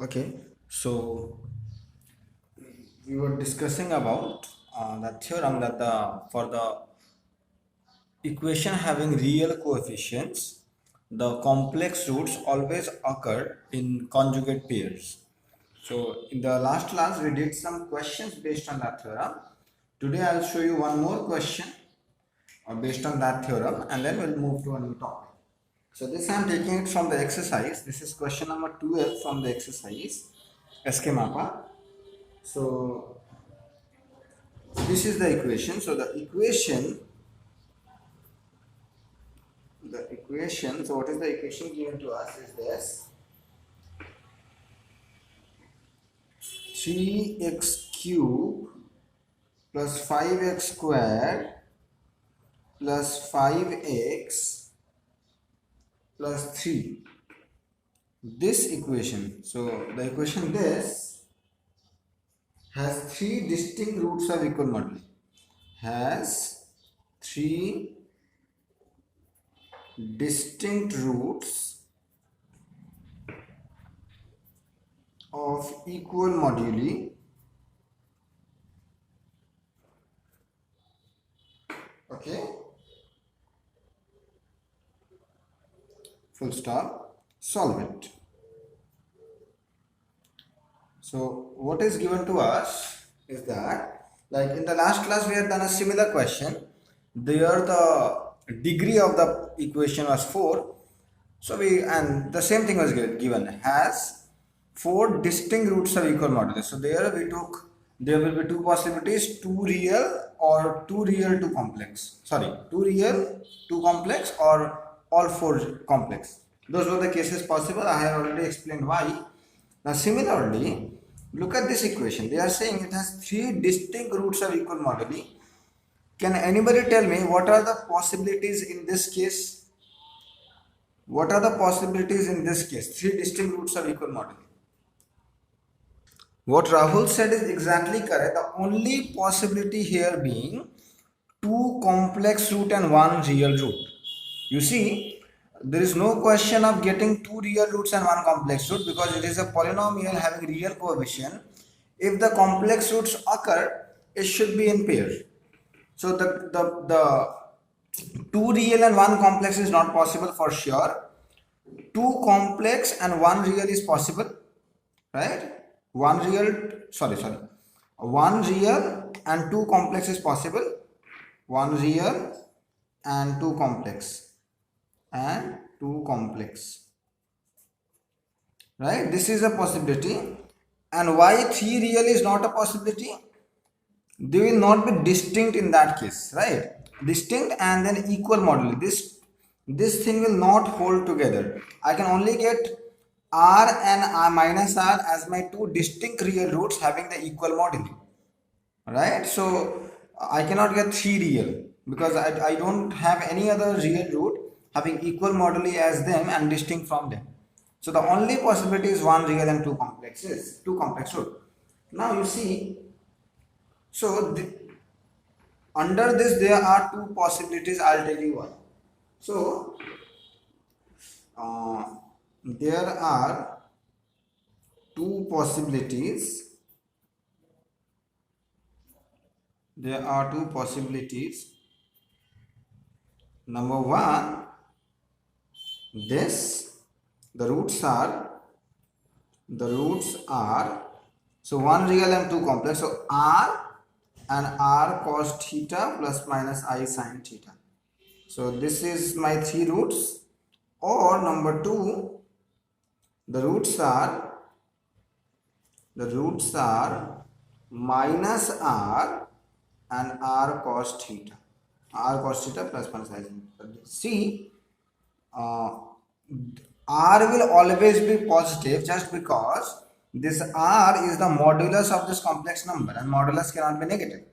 Okay, so we were discussing about the theorem that for the equation having real coefficients, the complex roots always occur in conjugate pairs. So in the last class we did some questions based on that theorem. Today I'll show you one more question based on that theorem, and then we'll move to a new topic. So this I'm taking it from the exercise. This is question number 12 from the exercise SK Mappa. So this is the equation. So the equation, so what is the equation given to us is this: 3x cube plus 5x squared plus 5x plus 3. This equation, so the equation this has three distinct roots of equal moduli. Has three distinct roots of equal moduli. Okay, full stop. Solve it. So what is given to us is that, like in the last class we had done a similar question. There the degree of the equation was 4. So and the same thing was given has 4 distinct roots of equal modulus. So there will be two possibilities: 2 real or 2 real 2 complex. Sorry, 2 real 2 complex or all 4 complex. Those were the cases possible. I have already explained why. Now similarly, look at this equation. They are saying it has 3 distinct roots of equal moduli. Can anybody tell me what are the possibilities in this case? What are the possibilities in this case? 3 distinct roots of equal moduli. What Rahul said is exactly correct. The only possibility here being 2 complex root and 1 real root. You see, there is no question of getting 2 real roots and 1 complex root because it is a polynomial having real coefficient. If the complex roots occur, it should be in pair. So the 2 real and 1 complex is not possible for sure. 2 complex and 1 real is possible, right? 1 real and 2 complex is possible. 1 real and 2 complex right? This is a possibility. And why 3 real is not a possibility? They will not be distinct in that case, right? Distinct and then equal moduli. This thing will not hold together. I can only get r and r minus r as my 2 distinct real roots having the equal moduli, right? So I cannot get 3 real because I don't have any other real root having equal moduli as them and distinct from them. So the only possibility is 1 real and 2 complex root. Now you see, so under this there are 2 possibilities. I'll tell you why. So there are 2 possibilities. There are 2 possibilities. Number 1, the roots are so 1 real and 2 complex. So r and r cos theta plus minus I sin theta. So this is my 3 roots. Or number 2, the roots are minus r and r cos theta plus minus I sin theta. See, r will always be positive just because this r is the modulus of this complex number and modulus cannot be negative.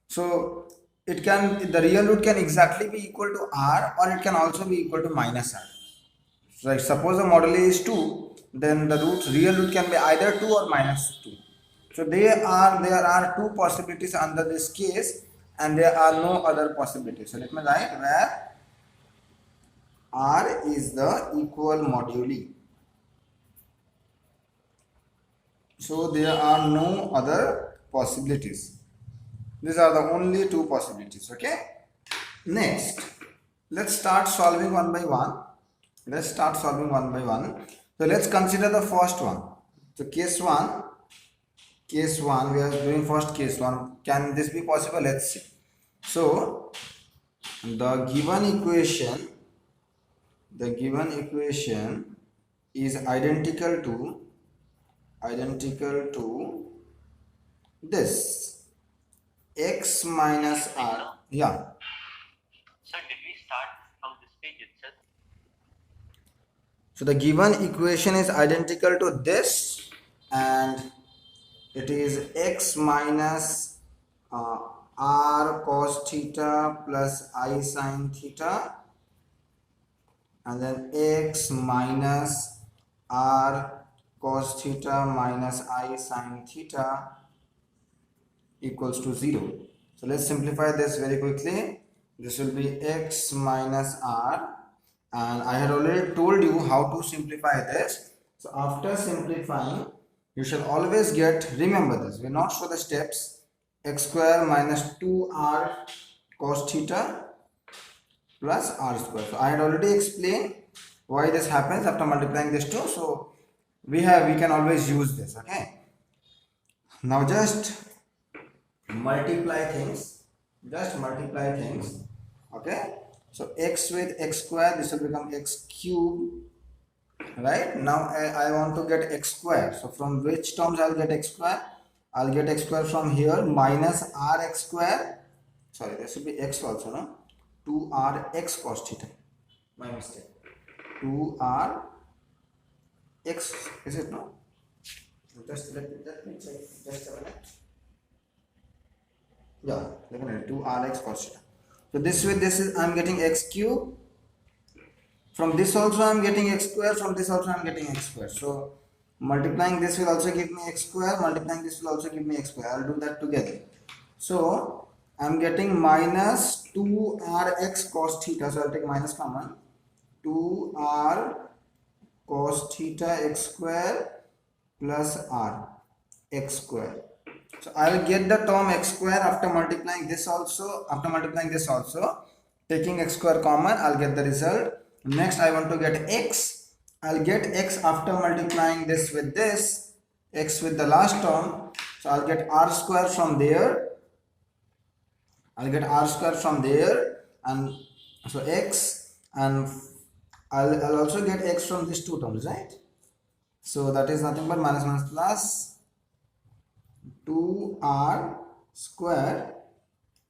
So the real root can exactly be equal to r or it can also be equal to minus r. So like suppose the moduli is 2, then the real root can be either 2 or minus 2. So there are 2 possibilities under this case and there are no other possibilities. So let me write where r is the equal moduli. So there are no other possibilities. These are the only two possibilities. Okay. Next, let's start solving one by one. Let's start solving one by one. So let's consider the first one. So case one, we are doing first case one. Can this be possible? Let's see. So the given equation is identical to this x minus r. Yeah. Sir, did we start from this page itself? So the given equation is identical to this, and it is x minus r cos theta plus I sin theta, and then x minus r cos theta minus I sin theta equals to 0. So let's simplify this very quickly. This will be x minus r, and I had already told you how to simplify this. So after simplifying, you shall always remember this, we will not show the steps, x square minus 2r cos theta plus r square. So I had already explained why this happens after multiplying this two. So we can always use this. Okay, now just multiply things. Okay, so x with x square, this will become x cube, right? Now I want to get x square. So from which terms I'll get x square? I'll get x square from here, minus r x square. Sorry, there should be x also, no? 2r x cos theta. My mistake. 2r x, is it, no? Just let me check. Just a minute. Yeah, look at it, 2rx cos theta. So this way, I'm getting x cube. From this also I'm getting x square. From this also I'm getting x square. So multiplying this will also give me x square. Multiplying this will also give me x square. I'll do that together. So I'm getting minus 2rx cos theta. So I'll take minus common. 2r cos theta x square plus r x square. So I will get the term x square after multiplying this also. Taking x square common, I'll get the result. Next I want to get x. I'll get x after multiplying this with this, x with the last term. So I'll get r square from there. And so x, and I'll also get x from these two terms, right? So that is nothing but minus minus plus 2r square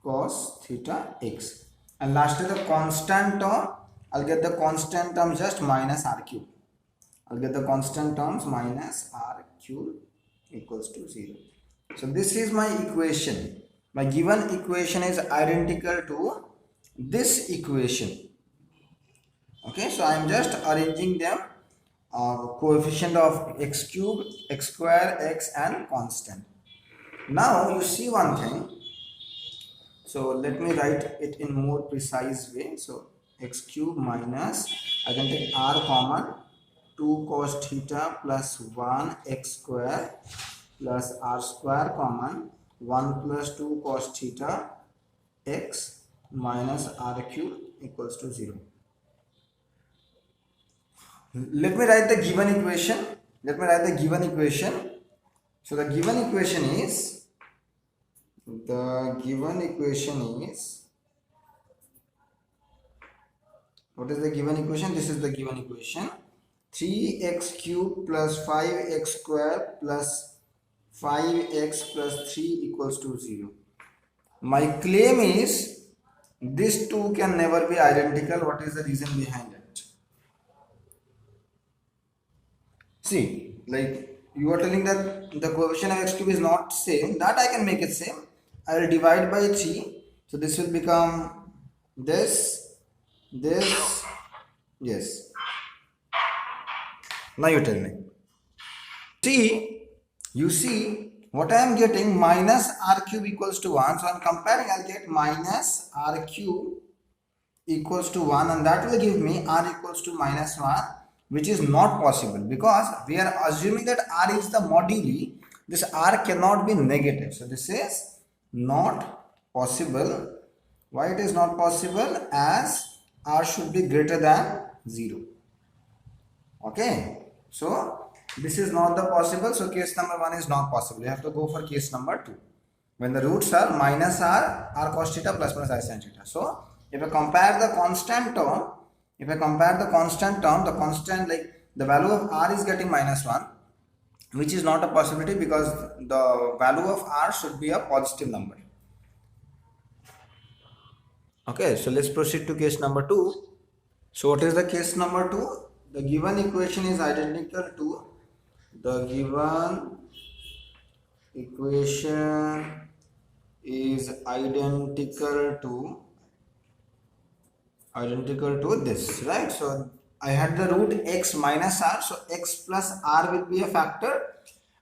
cos theta x, and lastly the constant term, I'll get the constant term just minus r cube. Minus r cube equals to 0. So this is my equation. My given equation is identical to this equation. Okay, so I am just arranging them, coefficient of x cube, x square, x, and constant. Now you see one thing. So let me write it in more precise way. So x cube minus, I can take r common, 2 cos theta plus 1 x square plus r square common, 1 plus 2 cos theta x minus r cube equals to 0. Let me write the given equation. So the given equation is, what is the given equation? This is the given equation. 3x cube plus 5x square plus 5x plus 3 equals to 0. My claim is these two can never be identical. What is the reason behind it? See, like you are telling that the coefficient of x cube is not same. That I can make it same. I will divide by 3. So this will become this. Yes. Now you tell me. You see what I am getting, minus r cube equals to 1. So I am comparing, I'll get minus r cube equals to 1, and that will give me r equals to minus 1, which is not possible because we are assuming that r is the moduli this r cannot be negative. So this is not possible. Why it is not possible? As r should be greater than 0. Okay, so this is not the possible. So case number 1 is not possible. You have to go for case number 2. When the roots are minus r cos theta plus minus I sin theta. So if I compare the constant term, the constant, like the value of r is getting minus 1, which is not a possibility because the value of r should be a positive number. Okay, so let's proceed to case number 2. So what is the case number 2? The given equation is identical to this, right? So I had the root x minus r, so x plus r will be a factor,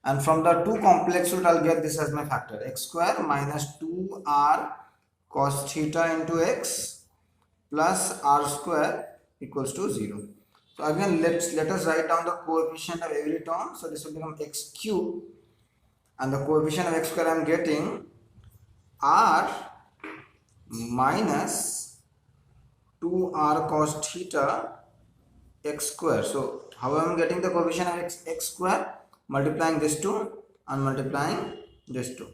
and from the two complex root I'll get this as my factor, x square minus 2r cos theta into x plus r square equals to 0. So again let us write down the coefficient of every term. So this will become x cube, and the coefficient of x square I am getting r minus 2r cos theta x square. So how I am getting the coefficient of x square? Multiplying this 2 and multiplying this 2.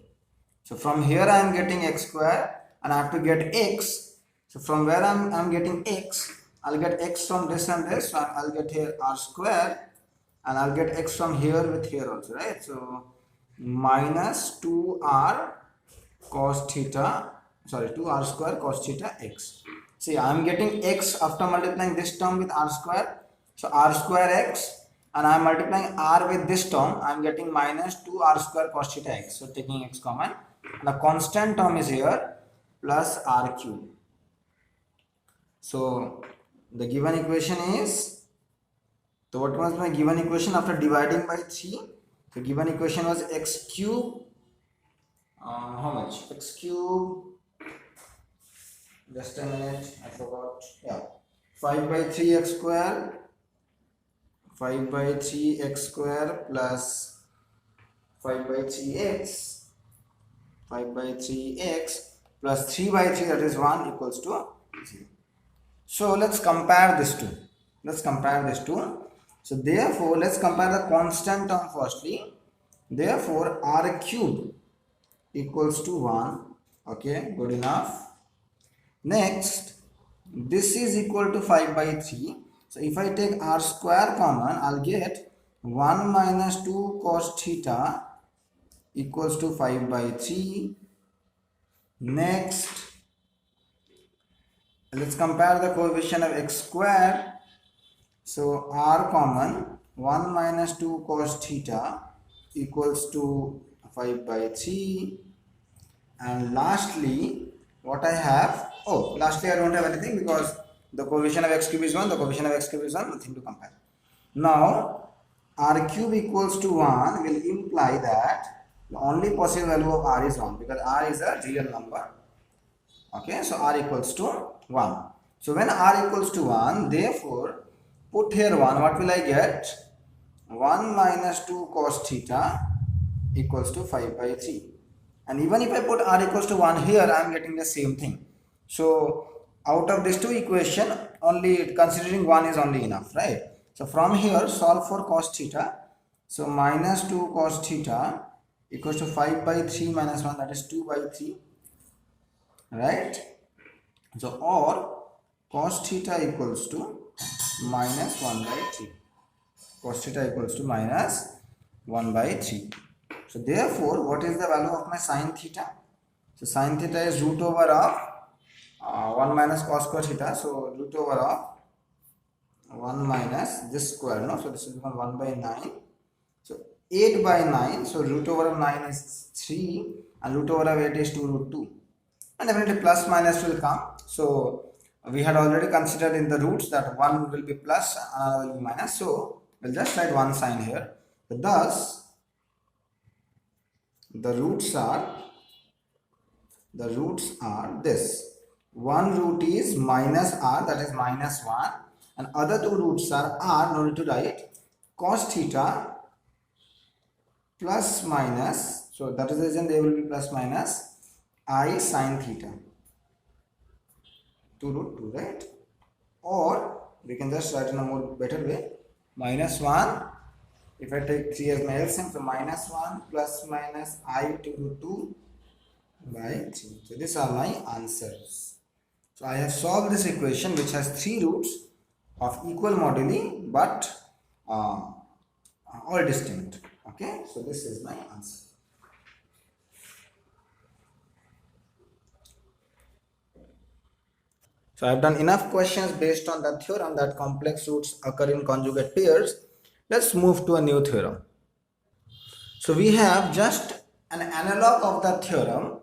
So from here I am getting x square and I have to get x. So from where I am getting x, I'll get x from this and this, so I'll get here r square, and I'll get x from here with here also, right? So minus 2r square cos theta x. See, I am getting x after multiplying this term with r square, so r square x, and I am multiplying r with this term, I am getting minus 2r square cos theta x. So taking x common, the constant term is here plus r cube. So the given equation is, so what was my given equation after dividing by 3? The given equation was x cube, how much? X cube, just a minute, I forgot, yeah, 5 by 3x square, 5 by 3x square plus 5 by 3x, 5 by 3x plus 3 by 3, that is 1, equals to 0. So let's compare this two. So therefore, let's compare the constant term firstly. Therefore, r cube equals to 1. Okay, good enough. Next, this is equal to 5 by 3. So if I take r square common, I'll get 1 minus 2 cos theta equals to 5 by 3. Next, let's compare the coefficient of x square. So r common, 1 minus 2 cos theta equals to 5 by 3. And lastly, what I have, lastly I don't have anything because the coefficient of x cube is 1, nothing to compare. Now, r cube equals to 1 will imply that the only possible value of r is 1 because r is a real number. Okay, so r equals to 1. So when r equals to 1, therefore, put here 1, what will I get? 1 minus 2 cos theta equals to 5 by 3. And even if I put r equals to 1 here, I am getting the same thing. So out of these two equation, only considering 1 is only enough, right? So from here, solve for cos theta. So minus 2 cos theta equals to 5 by 3 minus 1, that is 2 by 3, right? So or cos theta equals to minus 1 by 3. Cos theta equals to minus 1 by 3. So therefore, what is the value of my sin theta? So sin theta is root over of 1 minus cos square theta. So root over of 1 minus this square, no? So this will become 1 by 9. So 8 by 9. So root over of 9 is 3 and root over of 8 is 2 root 2. And definitely plus minus will come. So we had already considered in the roots that one will be plus, another will be minus. So we'll just write one sign here. So thus, the roots are this. One root is minus r, that is minus 1, and other two roots are r, no need to write, cos theta plus minus, so that is the reason they will be plus minus I sine theta 2 root 2, right? Or we can just write in a more better way, minus 1, if I take 3 as my LCM, so minus 1 plus minus I to root 2 by 3. So these are my answers. So I have solved this equation which has 3 roots of equal moduli but all distinct. Okay, so this is my answer. So I have done enough questions based on the theorem that complex roots occur in conjugate pairs. Let's move to a new theorem. So we have just an analog of the theorem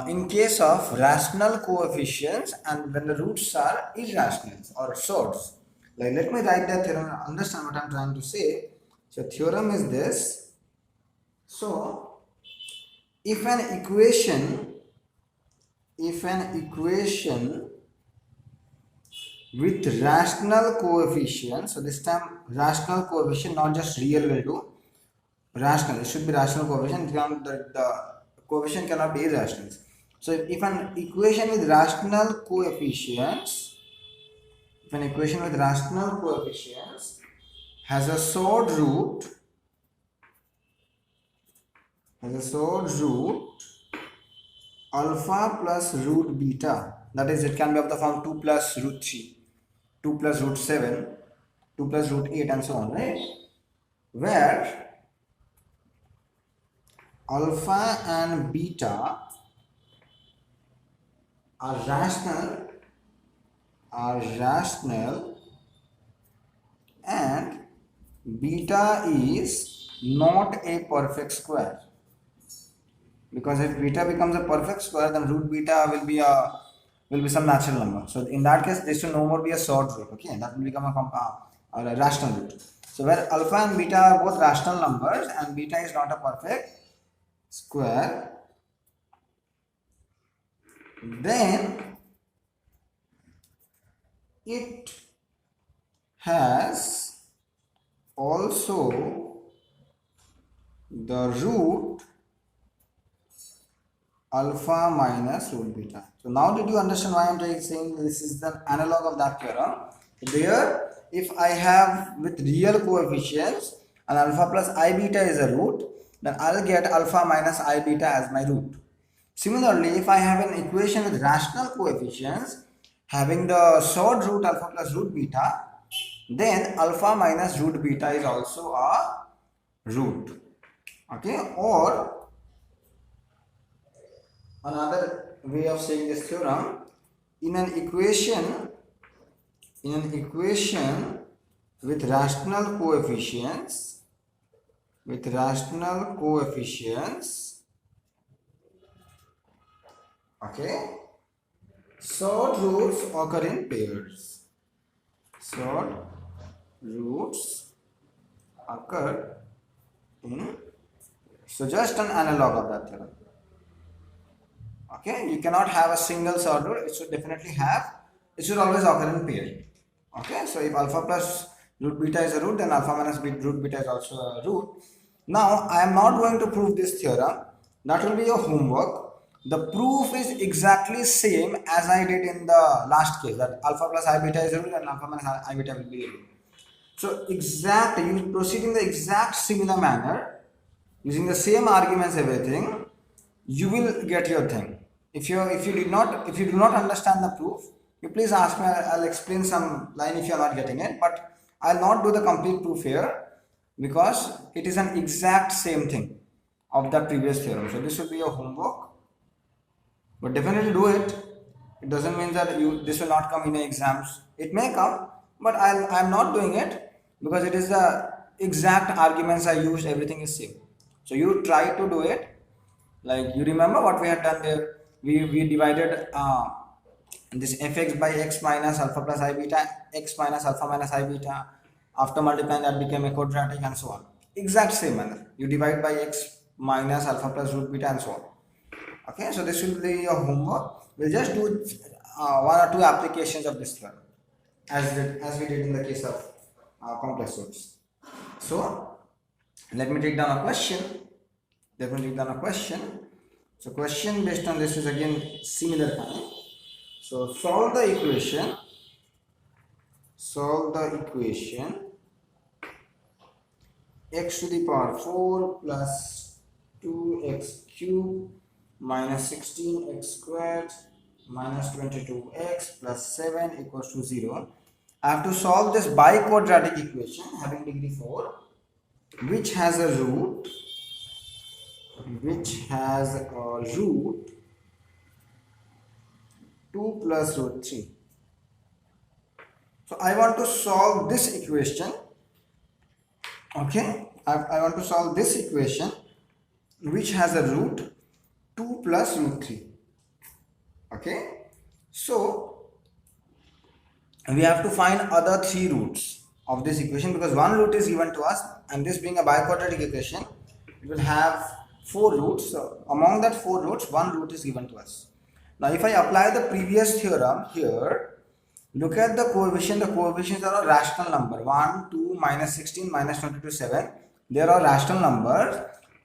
in case of rational coefficients and when the roots are irrational or sorts. Like, let me write that theorem and understand what I'm trying to say. So theorem is this. So if an equation with rational coefficient, so this time rational coefficient, not just real will do, rational, it should be rational coefficient, the coefficient cannot be irrational. So if an equation with rational coefficients, has a sword root alpha plus root beta, that is, it can be of the form 2 plus root 3, 2 plus root 7, 2 plus root 8 and so on, right? Where alpha and beta are rational and beta is not a perfect square, because if beta becomes a perfect square then root beta will be some natural number. So in that case this will no more be a sword root, okay, that will become a rational root. So where alpha and beta are both rational numbers and beta is not a perfect square, then it has also the root alpha minus root beta. So now did you understand why I am saying this is the analog of that theorem? There, if I have with real coefficients and alpha plus I beta is a root, then I'll get alpha minus I beta as my root. Similarly, if I have an equation with rational coefficients having the sword root alpha plus root beta, then alpha minus root beta is also a root. Okay, or another way of saying this theorem, in an equation with rational coefficients, okay, sword roots occur in pairs. So just an analog of that theorem. Okay, you cannot have a single sword root, it should always occur in pair. Okay, so if alpha plus root beta is a root, then alpha minus root beta is also a root. Now I am not going to prove this theorem, that will be your homework. The proof is exactly same as I did in the last case, that alpha plus I beta is a root and alpha minus I beta will be a root. So you proceed in the exact similar manner, using the same arguments, everything, you will get your thing. If you do not understand the proof, you please ask me, I'll explain some line if you are not getting it, but I'll not do the complete proof here because it is an exact same thing of the previous theorem. So this will be your homework, but definitely do it. It doesn't mean that this will not come in the exams. It may come, but I'm not doing it because it is the exact arguments I used, everything is same. So you try to do it. Like, you remember what we had done there? We divided this fx by x minus alpha plus I beta, x minus alpha minus I beta. After multiplying, that became a quadratic and so on. Exact same manner. You divide by x minus alpha plus root beta and so on. Okay, so this will be your homework. We'll just do 1 or 2 applications of this theorem as we did in the case of complex roots. So Let me take down a question. So question based on this is again similar kind. So solve the equation. X to the power 4 plus 2x cube minus 16x squared minus 22x plus 7 equals to 0. I have to solve this biquadratic equation having degree 4, which has a root 2 plus root 3. So I want to solve this equation. Okay, I want to solve this equation which has a root 2 plus root 3. Okay, so we have to find other 3 roots of this equation, because one root is given to us, and this being a biquadratic equation, it will have 4 roots. So among that 4 roots, one root is given to us. Now if I apply the previous theorem here, look at the coefficient. The coefficients are a rational number. 1, 2, minus 16, minus 22, 7. They are all rational numbers.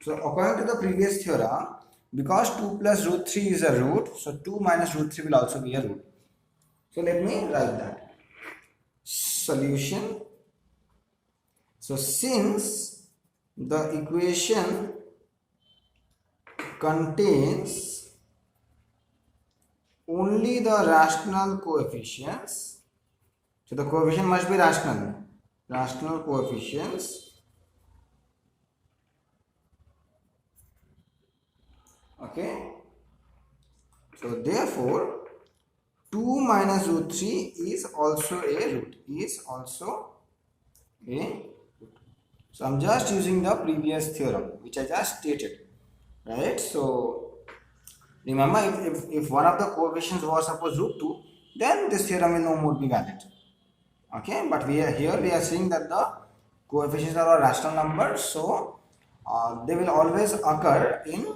So according to the previous theorem, because 2 plus root 3 is a root, so 2 minus root 3 will also be a root. So let me write that. Solution. So since the equation contains only the rational coefficients, so the coefficient must be rational coefficients, okay, so therefore 2 minus root 3 is also a root, so I'm just using the previous theorem which I just stated, right? So remember, if one of the coefficients was suppose root 2, then this theorem will no more be valid. Okay, but we are saying that the coefficients are all rational numbers, so they will always occur in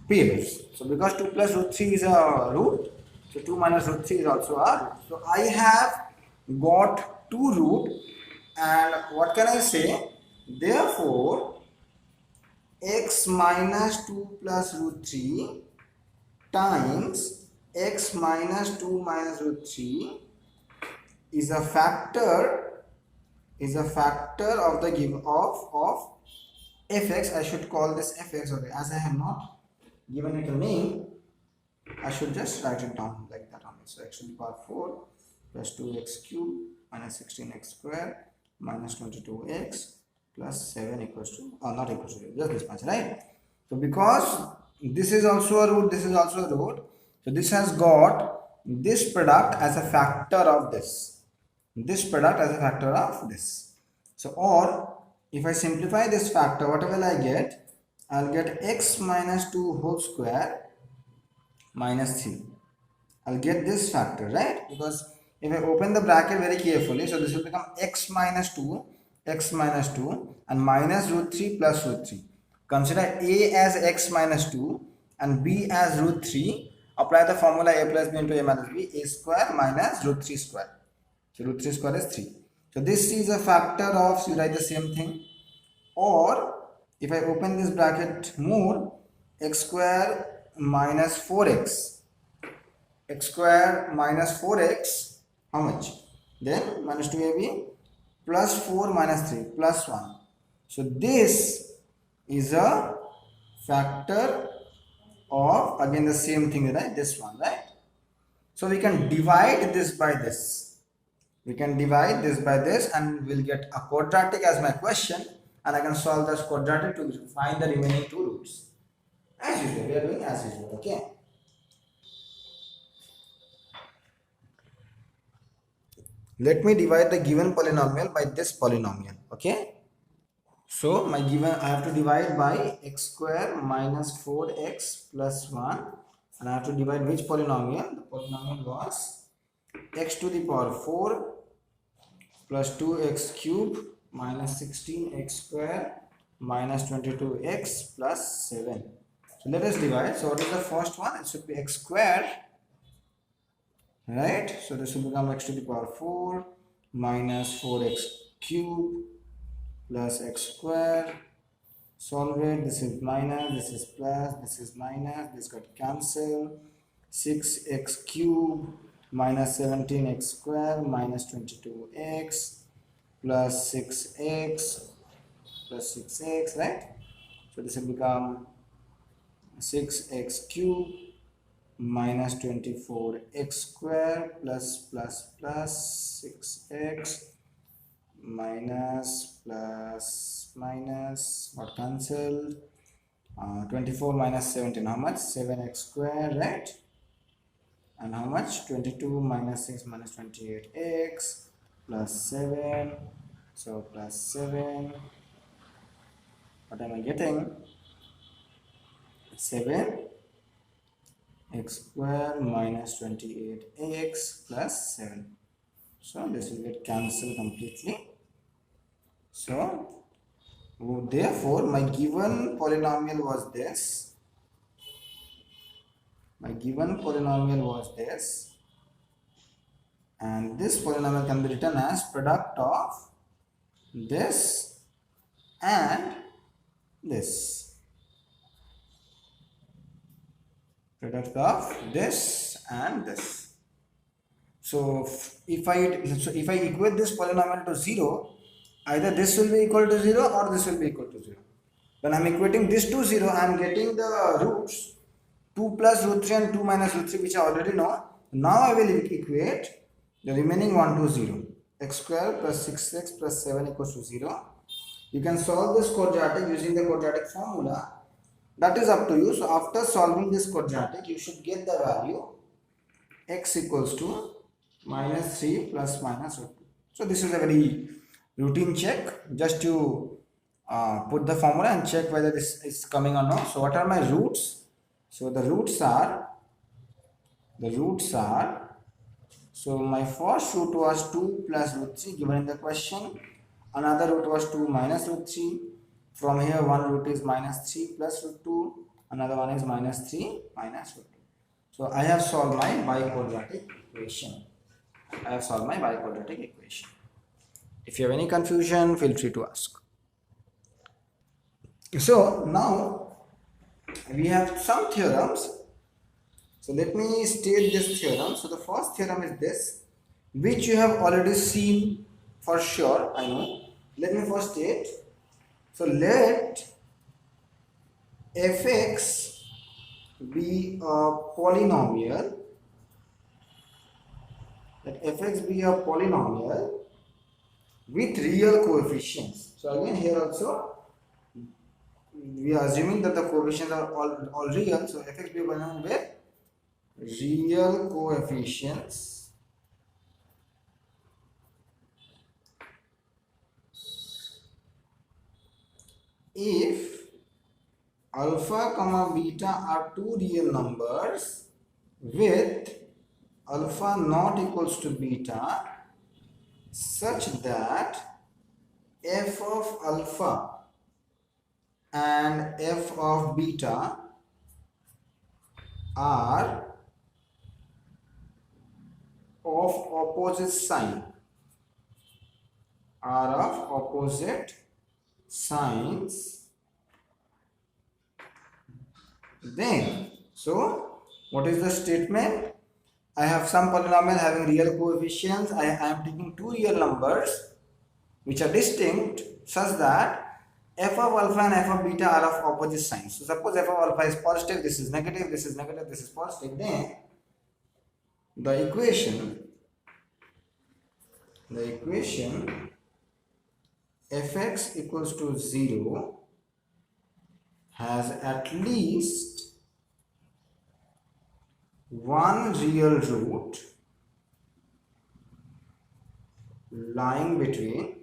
pairs. So because 2 plus root 3 is a root, so 2 minus root 3 is also a root. So I have got 2 root, and what can I say? Therefore x minus 2 plus root 3 times x minus 2 minus root 3 is a factor of the given of fx. I should call this fx. Okay, as I have not given it a name, I should just write it down like that only. So x to the power 4 plus 2x cube minus 16x squared minus 22x plus 7 equals to, not equals to, just this much, right? So because this is also a root, this is also a root, so this has got this product as a factor of this, so or if I simplify this factor, what will I get? I'll get x minus 2 whole square minus 3. I'll get this factor, right? Because if I open the bracket very carefully, so this will become x minus 2 and minus root 3 plus root 3. Consider a as x minus 2 and b as root 3. Apply the formula a plus b into a minus b, a square minus root 3 square. So root 3 square is 3. So this is a factor of, so you write the same thing. Or if I open this bracket more, x square minus 4x. X square minus 4x, how much? Then minus 2ab plus 4 minus 3 plus 1. So this is a factor of, again the same thing, right? This one, right? So we can divide this by this. And we'll get a quadratic as my question, and I can solve this quadratic to find the remaining 2 roots. As usual, we are doing as usual, okay? Let me divide the given polynomial by this polynomial, okay? So my given, I have to divide by x square minus 4x plus 1, and I have to divide which polynomial? The polynomial was x to the power 4 plus 2x cube minus 16x square minus 22x plus 7. So let us divide. So what is the first one? It should be x square, right? So this will become x to the power 4 minus 4x cube plus x square. Solve it. This is minus, this is plus, this is minus, this got cancelled. 6x cube minus 17x square minus 22x plus 6x plus 6x, right? So this will become 6x cube minus 24x square plus 6x minus plus minus got cancelled. 24 minus 17, how much? 7x square, right? And how much? 22 minus 6 minus 28x plus 7. So plus 7. What am I getting? 7 x square minus 28x plus 7. So this will get cancelled completely. So therefore my given polynomial was this. My given polynomial was this, and this polynomial can be written as product of this and this. Product of this and this. So if I equate this polynomial to 0, either this will be equal to 0 or this will be equal to 0. When I am equating this to 0, I am getting the roots 2 plus root 3 and 2 minus root 3, which I already know. Now I will equate the remaining one to 0. X square plus 6x plus 7 equals to 0. You can solve this quadratic using the quadratic formula. That is up to you. So after solving this quadratic, you should get the value x equals to minus 3 plus minus root 2. So this is a very routine check. Just to put the formula and check whether this is coming or not. So what are my roots? So the roots are, so my first root was 2 plus root 3 given in the question. Another root was 2 minus root 3. From here one root is minus 3 plus root 2. Another one is minus 3 minus root 2. So I have solved my biquadratic equation. If you have any confusion, feel free to ask. So now we have some theorems. So let me state this theorem. So the first theorem is this, which you have already seen for sure, I know. Let me first state. So let fx be a polynomial. Let fx be a polynomial with real coefficients. So again here also we are assuming that the coefficients are all real. So fx be a polynomial with real coefficients if alpha comma beta are two real numbers with alpha not equals to beta, such that f of alpha and f of beta are of opposite sign, then, so what is the statement? I have some polynomial having real coefficients. I am taking two real numbers which are distinct such that f of alpha and f of beta are of opposite signs. So suppose f of alpha is positive, this is negative, this is negative, this is positive, then the equation fx equals to 0 has at least one real root lying between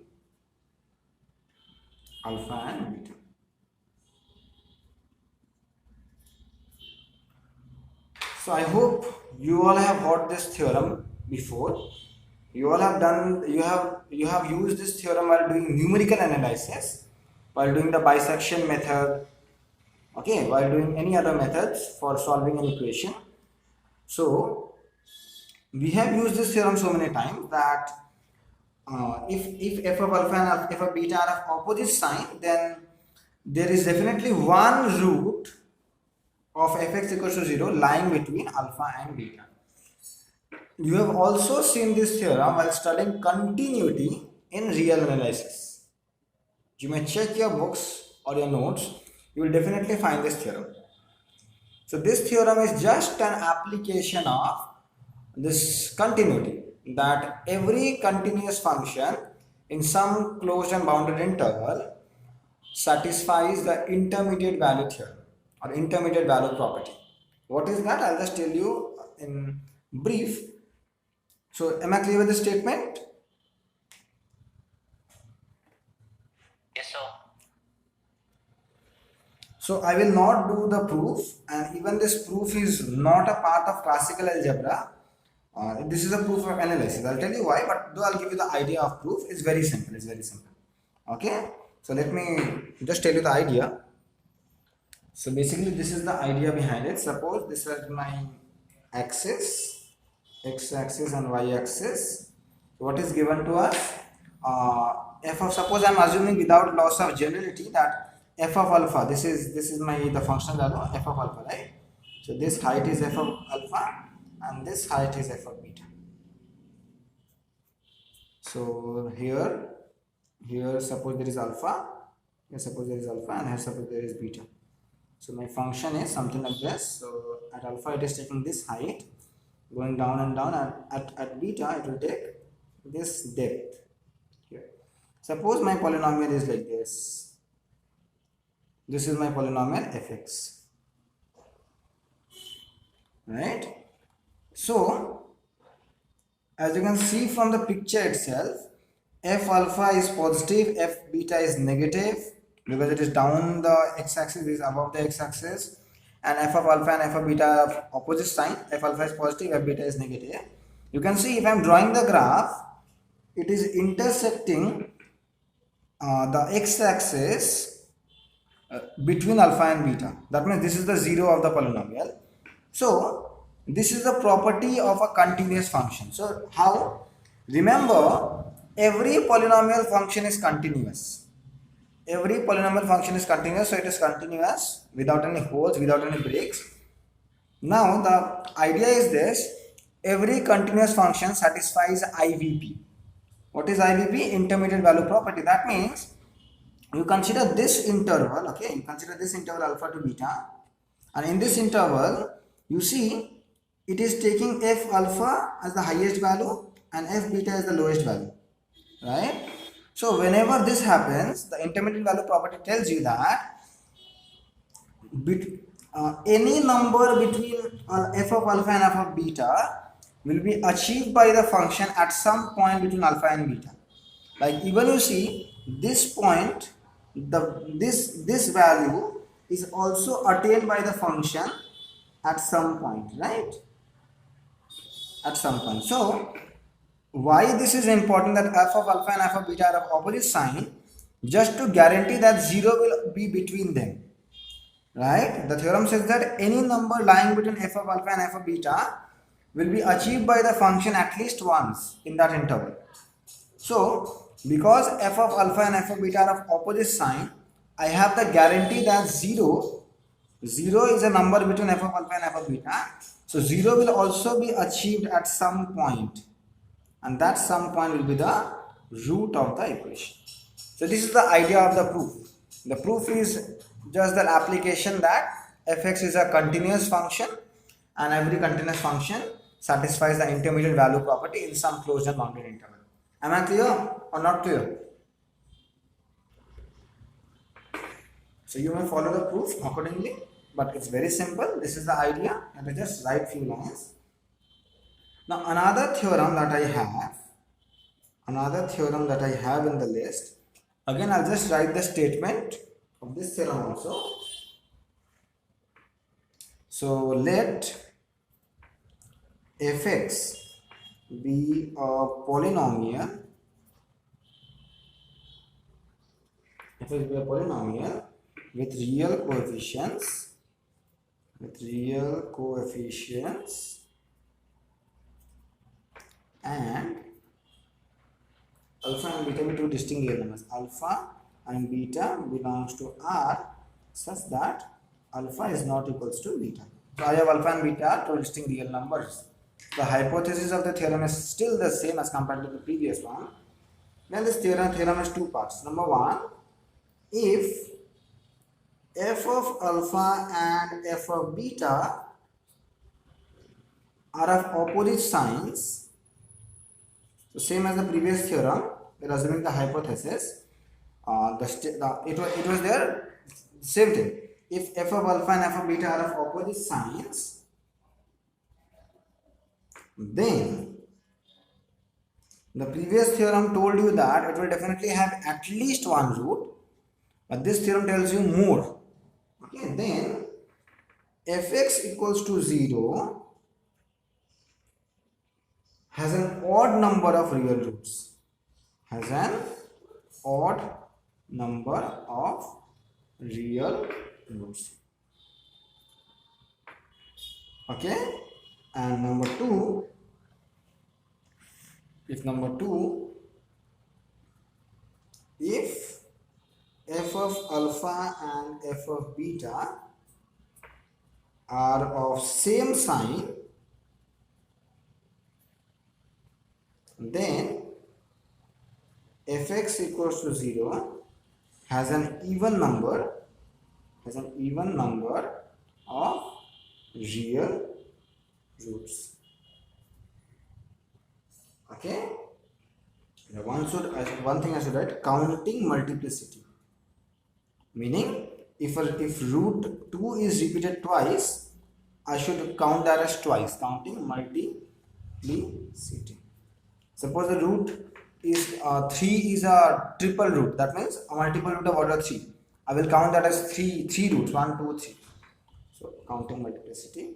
alpha and beta. So I hope you all have heard this theorem before. You all have done, you have used this theorem while doing numerical analysis, while doing the bisection method, okay, while doing any other methods for solving an equation. So we have used this theorem so many times that if f of alpha and f of beta are of opposite sign, then there is definitely one root of fx equals to 0 lying between alpha and beta. You have also seen this theorem while studying continuity in real analysis. You may check your books or your notes, you will definitely find this theorem. So this theorem is just an application of this continuity, that every continuous function in some closed and bounded interval satisfies the intermediate value theorem or intermediate value property. What is that? I'll just tell you in brief. So am I clear with the statement? Yes, sir. So I will not do the proof, and even this proof is not a part of classical algebra. This is a proof of analysis. I'll tell you why, but though I'll give you the idea of proof. It's very simple. It's very simple. Okay. So let me just tell you the idea. So basically, this is the idea behind it. Suppose this is my axis, x-axis and y-axis. What is given to us? F of, suppose I'm assuming without loss of generality that f of alpha. This is my the functional value f of alpha, right? So this height is f of alpha and this height is f of beta. So here suppose there is alpha, here suppose there is alpha, and here suppose there is beta. So my function is something like this. So at alpha it is taking this height, going down and down, and at beta it will take this depth here. Suppose my polynomial is like this. This is my polynomial fx, right? So as you can see from the picture itself, f alpha is positive, f beta is negative, because it is down the x-axis, is above the x-axis, and f of alpha and f of beta are opposite sign. F alpha is positive, f beta is negative. You can see if I am drawing the graph, it is intersecting the x-axis between alpha and beta. That means this is the zero of the polynomial. So this is the property of a continuous function. So how? Remember, every polynomial function is continuous. Every polynomial function is continuous, so it is continuous without any holes, without any breaks. Now the idea is this: every continuous function satisfies IVP. What is IVP? Intermediate value property. That means you consider this interval, okay? You consider this interval alpha to beta, and in this interval, you see it is taking f alpha as the highest value and f beta as the lowest value, right? So whenever this happens, the intermediate value property tells you that any number between f of alpha and f of beta will be achieved by the function at some point between alpha and beta. Like even you see this point, this value is also attained by the function at some point, right? At some point. So why this is important, that f of alpha and f of beta are of opposite sign, just to guarantee that 0 will be between them, right? The theorem says that any number lying between f of alpha and f of beta will be achieved by the function at least once in that interval. So because f of alpha and f of beta are of opposite sign, I have the guarantee that 0 is a number between f of alpha and f of beta. So 0 will also be achieved at some point, and that some point will be the root of the equation. So this is the idea of the proof. The proof is just the application that fx is a continuous function and every continuous function satisfies the intermediate value property in some closed and bounded interval. Am I clear or not clear? So you may follow the proof accordingly, but it's very simple. This is the idea, and I just write few lines. Now another theorem that I have in the list, again I'll just write the statement of this theorem also. So let fx be a polynomial, with real coefficients and alpha and beta be two distinct real numbers. Alpha and beta belongs to R such that alpha is not equals to beta. So I have alpha and beta are two distinct real numbers. The hypothesis of the theorem is still the same as compared to the previous one. Then this theorem has two parts. Number one, if f of alpha and f of beta are of opposite signs, so same as the previous theorem, we are assuming the hypothesis. It was there, same thing. If f of alpha and f of beta are of opposite signs, then the previous theorem told you that it will definitely have at least one root, but this theorem tells you more. Okay, then fx equals to 0 has an odd number of real roots. Has an odd number of real roots. Okay, and number two, if f of alpha and f of beta are of same sign, then fx equals to 0 has an even number of real roots. Okay, one thing I should write, counting multiplicity, meaning if root 2 is repeated twice, I should count that as twice, counting multiplicity. Suppose the root is 3 is a triple root, that means a multiple root of order 3. I will count that as 3 roots, 1, 2, 3. So counting multiplicity.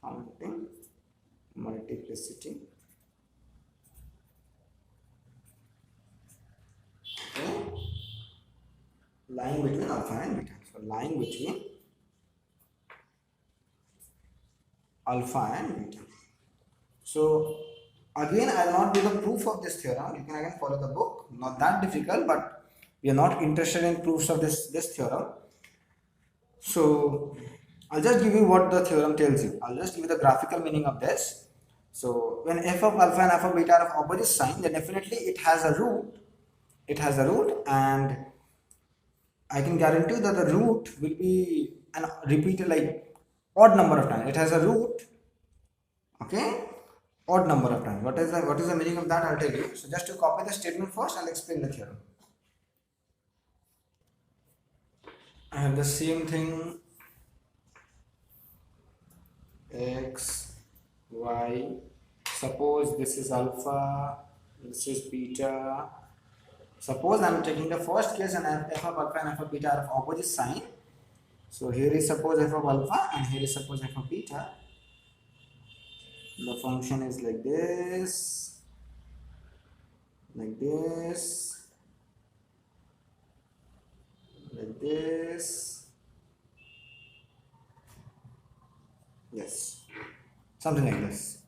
Okay. Lying between alpha and beta. So lying between alpha and beta. So again, I will not do the proof of this theorem. You can again follow the book. Not that difficult, but we are not interested in proofs of this theorem. So I'll just give you what the theorem tells you. I'll just give you the graphical meaning of this. So when f of alpha and f of beta are of opposite sign, then definitely it has a root. And I can guarantee that the root will be repeated like odd number of times. It has a root. Okay, odd number of times. What is the meaning of that? I'll tell you. So just to copy the statement first, I'll explain the theorem. I have the same thing, x, y. Suppose this is alpha, this is beta. Suppose I am taking the first case and f of alpha and f of beta are of opposite sign. So here is suppose f of alpha and here is suppose f of beta. The function is like this, like this, like this. Yes, something like this.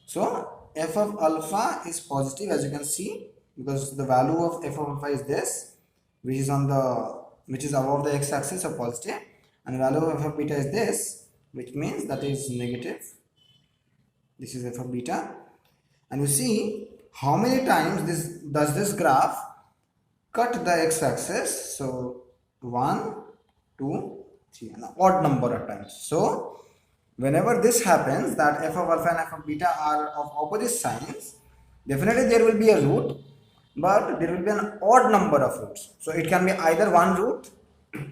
So f of alpha is positive, as you can see, because the value of f of alpha is this, which is above the x-axis of positive, and the value of f of beta is this, which means that is negative. This is f of beta, and you see how many times this graph cut the x-axis. So 1, 2, 3, an odd number of times. So whenever this happens, that f of alpha and f of beta are of opposite signs, definitely there will be a root, but there will be an odd number of roots. So it can be either one root,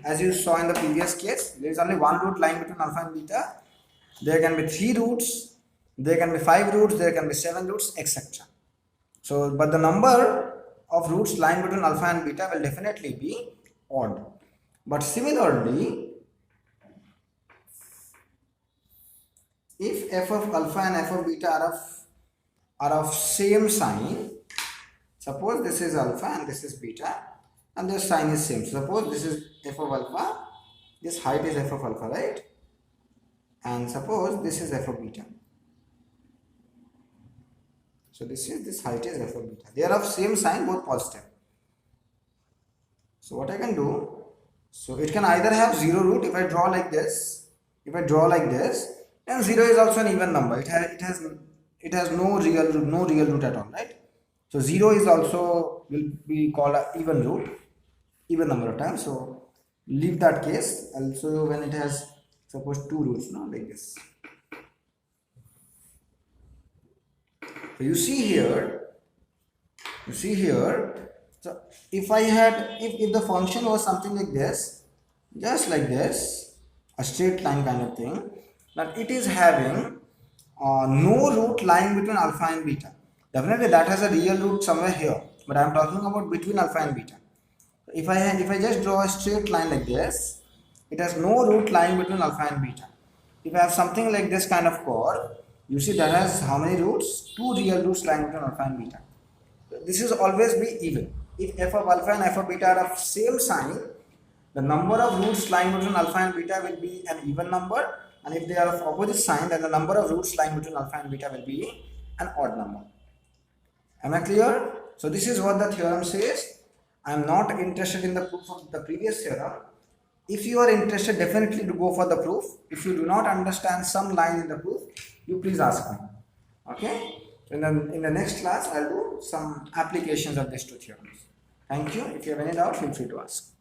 as you saw in the previous case, there is only one root lying between alpha and beta. There can be 3 roots, there can be 5 roots, there can be 7 roots, etc. So, but the number of roots lying between alpha and beta will definitely be odd. But similarly, if f of alpha and f of beta are of same sign, suppose this is alpha and this is beta, and the sign is same. Suppose this is f of alpha, this height is f of alpha, right? And suppose this is f of beta. So this height is f of beta. They are of same sign, both positive. So what I can do, so it can either have 0 root. If I draw like this, then 0 is also an even number. It has no real root at all, right? So 0 is also will be called a even number of times. So leave that case. I'll show you when it has suppose 2 roots, no, like this. So you see here, so if the function was something like this, just like this, a straight line kind of thing, that it is having no root lying between alpha and beta. Definitely that has a real root somewhere here, but I am talking about between alpha and beta. If I just draw a straight line like this, it has no root lying between alpha and beta. If I have something like this kind of chord, you see that has how many roots? 2 real roots lying between alpha and beta. This is always be even. If f of alpha and f of beta are of same sign, the number of roots lying between alpha and beta will be an even number, and if they are of opposite sign, then the number of roots lying between alpha and beta will be an odd number. Am I clear? So this is what the theorem says. I am not interested in the proof of the previous theorem. If you are interested, definitely to go for the proof. If you do not understand some line in the proof, you please ask me. Okay? In the next class, I'll do some applications of these two theorems. Thank you. If you have any doubt, feel free to ask.